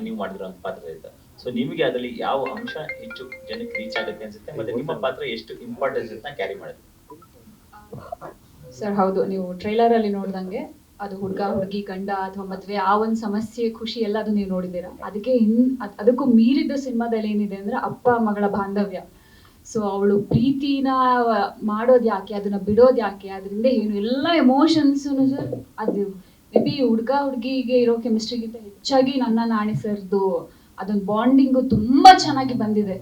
ನೀವು ಮಾಡಿದಿರುವಂತ ಪಾತ್ರ ಇರುತ್ತೆ. ಸೊ ನಿಮಗೆ ಅದರಲ್ಲಿ ಯಾವ ಅಂಶ ಹೆಚ್ಚು ಜನಕ್ಕೆ ರೀಚ್ ಆಗುತ್ತೆ ಅನ್ಸುತ್ತೆ ಮತ್ತೆ ನಿಮ್ಮ ಪಾತ್ರ ಎಷ್ಟು ಇಂಪಾರ್ಟೆನ್ಸ್ ಅಂತ ಕ್ಯಾರಿ ಮಾಡುತ್ತೆ? ಸರ್ ಹೌದು, ನೀವು ಟ್ರೈಲರ್ ಅಲ್ಲಿ ನೋಡ್ದಂಗೆ ಅದು ಹುಡುಗ ಹುಡುಗಿ ಗಂಡ ಅಥವಾ ಮದ್ವೆ ಆ ಒಂದು ಸಮಸ್ಯೆ ಖುಷಿ ಎಲ್ಲ ಅದು ನೀವು ನೋಡಿದ್ದೀರಾ. ಅದಕ್ಕೆ ಅದಕ್ಕೂ ಮೀರಿದ ಸಿನಿಮಾದಲ್ಲಿ ಏನಿದೆ ಅಂದ್ರೆ ಅಪ್ಪ ಮಗಳ ಬಾಂಧವ್ಯ. ಸೊ ಅವಳು ಪ್ರೀತಿನ ಮಾಡೋದ್ ಯಾಕೆ, ಅದನ್ನ ಬಿಡೋದ್ ಯಾಕೆ, ಅದರಿಂದ ಏನು ಎಲ್ಲ ಎಮೋಷನ್ಸ್ ಅದು ಮೇ ಬಿ ಹುಡುಗ ಹುಡುಗಿಗೆ ಇರೋ ಕೆಮಿಸ್ಟ್ರಿಗಿಂತ ಹೆಚ್ಚಾಗಿ ನನ್ನ ನಾಣಿ ಸರ್ದು ಅದೊಂದು ಬಾಂಡಿಂಗು ತುಂಬಾ ಚೆನ್ನಾಗಿ ಬಂದಿದೆ.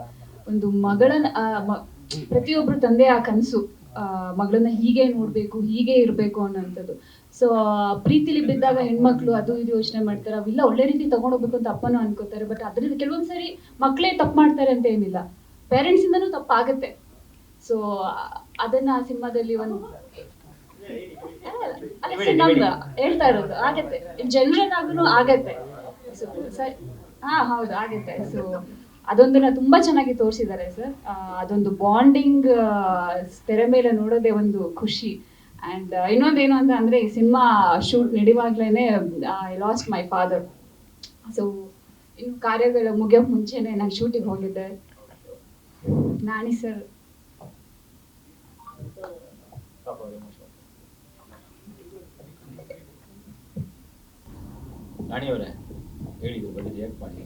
ಒಂದು ಮಗಳನ್ನ ಪ್ರತಿಯೊಬ್ರು ತಂದೆ ಆ ಕನಸು ಮಗಳನ್ನ ಹೀಗೆ ನೋಡ್ಬೇಕು, ಹೀಗೆ ಇರ್ಬೇಕು ಅನ್ನೋಂಥದ್ದು. ಸೊ ಪ್ರೀತಿಲಿ ಬಿದ್ದಾಗ ಹೆಣ್ಮಕ್ಳು ಅದು ಇದು ಯೋಚನೆ ಮಾಡ್ತಾರೆ, ಅವಿಲ್ಲ ಒಳ್ಳೆ ರೀತಿ ತಗೊಂಡೋಗ್ಬೇಕು ಅಂತ ಅಪ್ಪನೂ ಅನ್ಕೋತಾರೆ. ಬಟ್ ಅದ್ರಿಂದ ಕೆಲವೊಂದ್ಸರಿ ಮಕ್ಕಳೇ ತಪ್ಪು ಮಾಡ್ತಾರೆ ಅಂತ ಏನಿಲ್ಲ, ಪೇರೆಂಟ್ಸ್ ಇಂದನೂ ತಪ್ಪಾಗತ್ತೆ. ಸೊ ಅದನ್ನ ಆ ಸಿನಿಮಾದಲ್ಲಿ ಒಂದು ನಮ್ದು ಹೇಳ್ತಾ ಇರೋದು ಆಗತ್ತೆ, ಜನರಲ್ ಆದ್ರೂ ಆಗತ್ತೆ. ಹಾ ಹೌದು ಆಗತ್ತೆ. ಸೊ ಅದೊಂದನ್ನ ತುಂಬಾ ಚೆನ್ನಾಗಿ ತೋರಿಸಿದ್ದಾರೆ ಸರ್. ಅದೊಂದು ಬಾಂಡಿಂಗ್ ತೆರೆ ಮೇಲೆ ನೋಡೋದೇ ಒಂದು ಖುಷಿ. ಅಂಡ್ ಇನ್ನೊಂದೇನು ಅಂತ ಅಂದ್ರೆ ಈ ಸಿನಿಮಾ ಶೂಟ್ ನಡೆಯುವಾಗ್ಲೇನೆ I lost my father. So ಇನ್ನು ಕಾರ್ಯಗಳು ಮುಗಿಯೋಕ್ ಮುಂಚೆನೆ ನಾನು ಶೂಟಿಂಗ್ ಹೋಗಿದ್ದೆ. ನಾಣಿ ಸರ್ ನಾಣಿ ಅವರೇ ಹೇಳಿದ್ರು ಬಗ್ಗೆ ರಿಯಾಕ್ಟ್ ಮಾಡಿ.